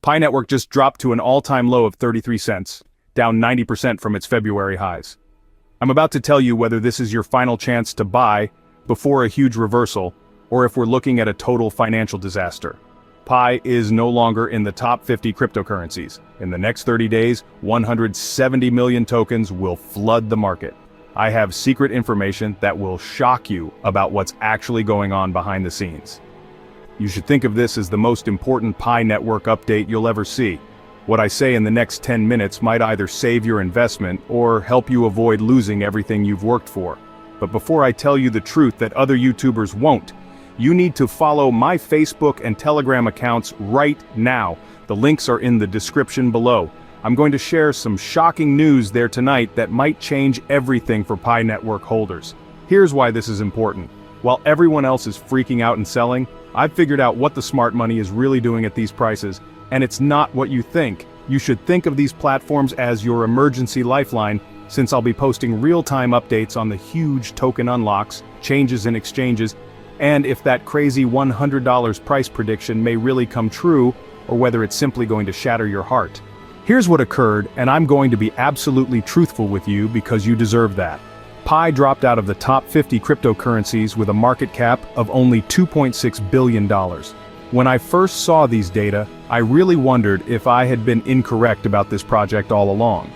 Pi Network just dropped to an all-time low of 33 cents, down 90% from its February highs. I'm about to tell you whether this is your final chance to buy before a huge reversal, or if we're looking at a total financial disaster. Pi is no longer in the top 50 cryptocurrencies. In the next 30 days, 170 million tokens will flood the market. I have secret information that will shock you about what's actually going on behind the scenes. You should think of this as the most important Pi Network update you'll ever see. What I say in the next 10 minutes might either save your investment or help you avoid losing everything you've worked for. But before I tell you the truth that other YouTubers won't, you need to follow my Facebook and Telegram accounts right now. The links are in the description below. I'm going to share some shocking news there tonight that might change everything for Pi Network holders. Here's why this is important. While everyone else is freaking out and selling, I've figured out what the smart money is really doing at these prices, and it's not what you think. You should think of these platforms as your emergency lifeline, since I'll be posting real-time updates on the huge token unlocks, changes in exchanges, and if that crazy $100 price prediction may really come true, or whether it's simply going to shatter your heart. Here's what occurred, and I'm going to be absolutely truthful with you because you deserve that. Pi dropped out of the top 50 cryptocurrencies with a market cap of only $2.6 billion. When I first saw these data, I really wondered if I had been incorrect about this project all along.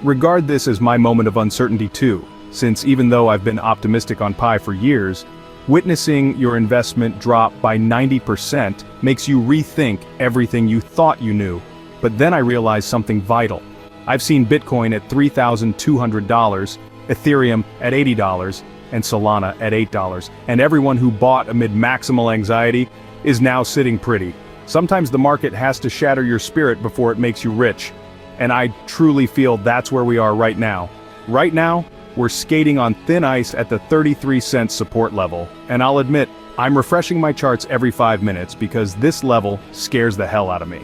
Regard this as my moment of uncertainty too, since even though I've been optimistic on Pi for years, witnessing your investment drop by 90% makes you rethink everything you thought you knew. But then I realized something vital. I've seen Bitcoin at $3,200, Ethereum at $80, and Solana at $8, and everyone who bought amid maximal anxiety is now sitting pretty. Sometimes the market has to shatter your spirit before it makes you rich. And I truly feel that's where we are right now. Right now, we're skating on thin ice at the 33-cent support level, and I'll admit, I'm refreshing my charts every 5 minutes because this level scares the hell out of me.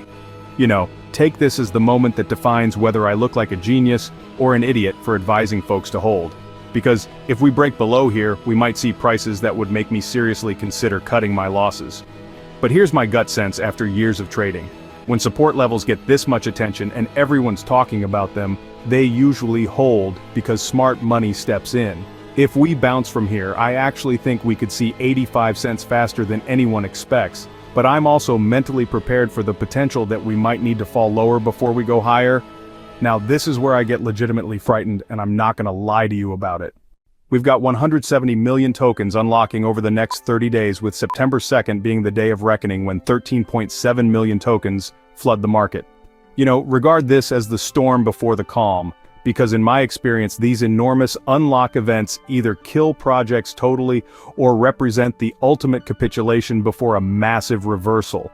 Take this as the moment that defines whether I look like a genius or an idiot for advising folks to hold. Because if we break below here, we might see prices that would make me seriously consider cutting my losses. But here's my gut sense after years of trading. When support levels get this much attention and everyone's talking about them, they usually hold because smart money steps in. If we bounce from here, I actually think we could see 85 cents faster than anyone expects. But I'm also mentally prepared for the potential that we might need to fall lower before we go higher. Now this is where I get legitimately frightened, and I'm not gonna lie to you about it. We've got 170 million tokens unlocking over the next 30 days, with September 2nd being the day of reckoning when 13.7 million tokens flood the market. Regard this as the storm before the calm, because in my experience these enormous unlock events either kill projects totally or represent the ultimate capitulation before a massive reversal.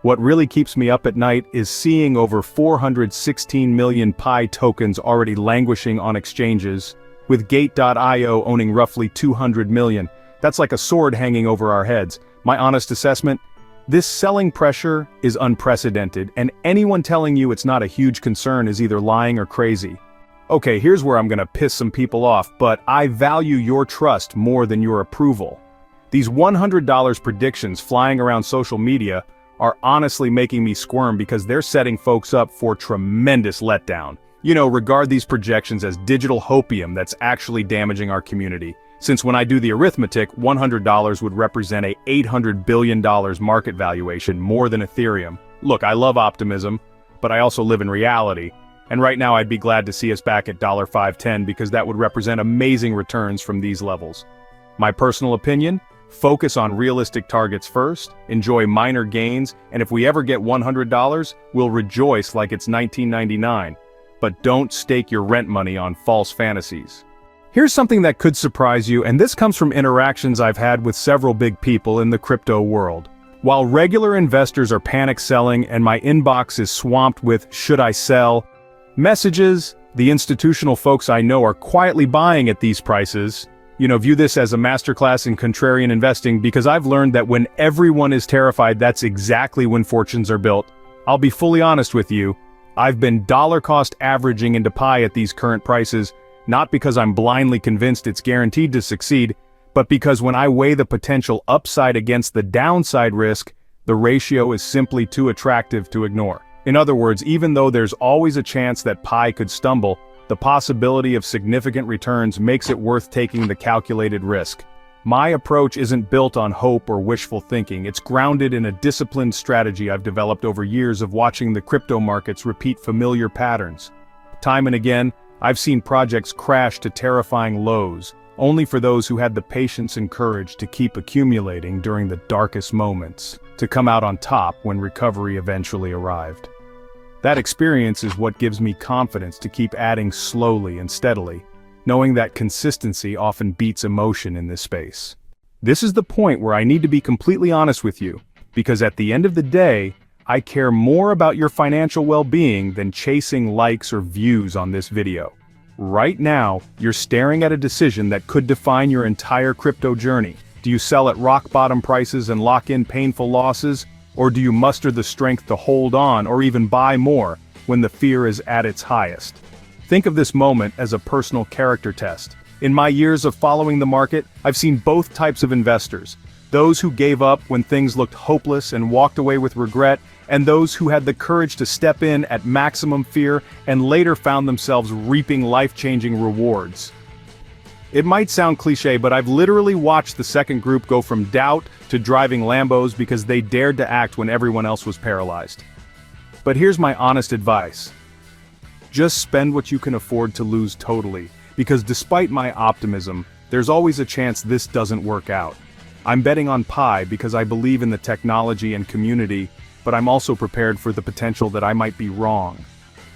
What really keeps me up at night is seeing over 416 million Pi tokens already languishing on exchanges, with Gate.io owning roughly 200 million. That's like a sword hanging over our heads. My honest assessment? This selling pressure is unprecedented, and anyone telling you it's not a huge concern is either lying or crazy. Okay, here's where I'm gonna piss some people off, but I value your trust more than your approval. These $100 predictions flying around social media are honestly making me squirm because they're setting folks up for tremendous letdown. Regard these projections as digital hopium that's actually damaging our community. Since when I do the arithmetic, $100 would represent a $800 billion market valuation, more than Ethereum. Look, I love optimism, but I also live in reality. And right now I'd be glad to see us back at $5.10 because that would represent amazing returns from these levels. My personal opinion? Focus on realistic targets first, enjoy minor gains, and if we ever get $100, we'll rejoice like it's 1999. But don't stake your rent money on false fantasies. Here's something that could surprise you, and this comes from interactions I've had with several big people in the crypto world. While regular investors are panic selling and my inbox is swamped with "should I sell" messages, the institutional folks I know are quietly buying at these prices. View this as a masterclass in contrarian investing, because I've learned that when everyone is terrified, that's exactly when fortunes are built. I'll be fully honest with you, I've been dollar cost averaging into Pi at these current prices, not because I'm blindly convinced it's guaranteed to succeed, but because when I weigh the potential upside against the downside risk, The ratio is simply too attractive to ignore. In other words, even though there's always a chance that Pi could stumble, the possibility of significant returns makes it worth taking the calculated risk. My approach isn't built on hope or wishful thinking, it's grounded in a disciplined strategy I've developed over years of watching the crypto markets repeat familiar patterns. Time and again, I've seen projects crash to terrifying lows, only for those who had the patience and courage to keep accumulating during the darkest moments, to come out on top when recovery eventually arrived. That experience is what gives me confidence to keep adding slowly and steadily, knowing that consistency often beats emotion in this space. This is the point where I need to be completely honest with you, because at the end of the day, I care more about your financial well-being than chasing likes or views on this video. Right now, you're staring at a decision that could define your entire crypto journey. Do you sell at rock-bottom prices and lock in painful losses? Or do you muster the strength to hold on or even buy more when the fear is at its highest? Think of this moment as a personal character test. In my years of following the market, I've seen both types of investors. Those who gave up when things looked hopeless and walked away with regret, and those who had the courage to step in at maximum fear and later found themselves reaping life-changing rewards. It might sound cliche, but I've literally watched the second group go from doubt to driving Lambos because they dared to act when everyone else was paralyzed. But here's my honest advice. Just spend what you can afford to lose totally, because despite my optimism, there's always a chance this doesn't work out. I'm betting on Pi because I believe in the technology and community, but I'm also prepared for the potential that I might be wrong.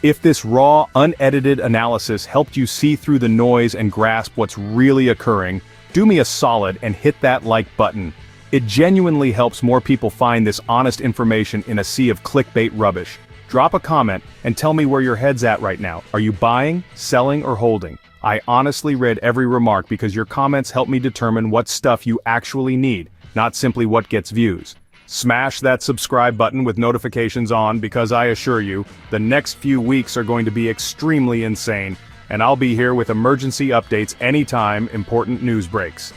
If this raw, unedited analysis helped you see through the noise and grasp what's really occurring, do me a solid and hit that like button. It genuinely helps more people find this honest information in a sea of clickbait rubbish. Drop a comment and tell me where your head's at right now. Are you buying, selling, or holding? I honestly read every remark because your comments help me determine what stuff you actually need, not simply what gets views. Smash that subscribe button with notifications on because I assure you, the next few weeks are going to be extremely insane, and I'll be here with emergency updates anytime important news breaks.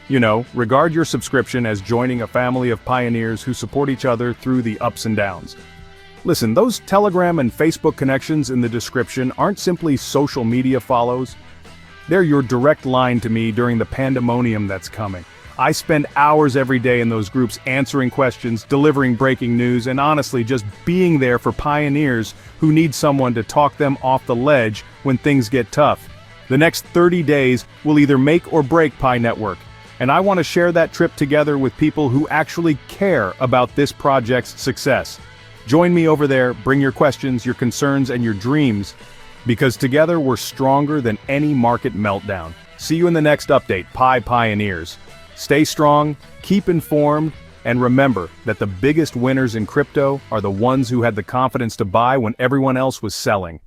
You know, regard your subscription as joining a family of pioneers who support each other through the ups and downs. Listen, those Telegram and Facebook connections in the description aren't simply social media follows. They're your direct line to me during the pandemonium that's coming. I spend hours every day in those groups answering questions, delivering breaking news, and honestly just being there for pioneers who need someone to talk them off the ledge when things get tough. The next 30 days will either make or break Pi Network, and I want to share that trip together with people who actually care about this project's success. Join me over there, bring your questions, your concerns, and your dreams, because together we're stronger than any market meltdown. See you in the next update, Pi Pioneers. Stay strong, keep informed, and remember that the biggest winners in crypto are the ones who had the confidence to buy when everyone else was selling.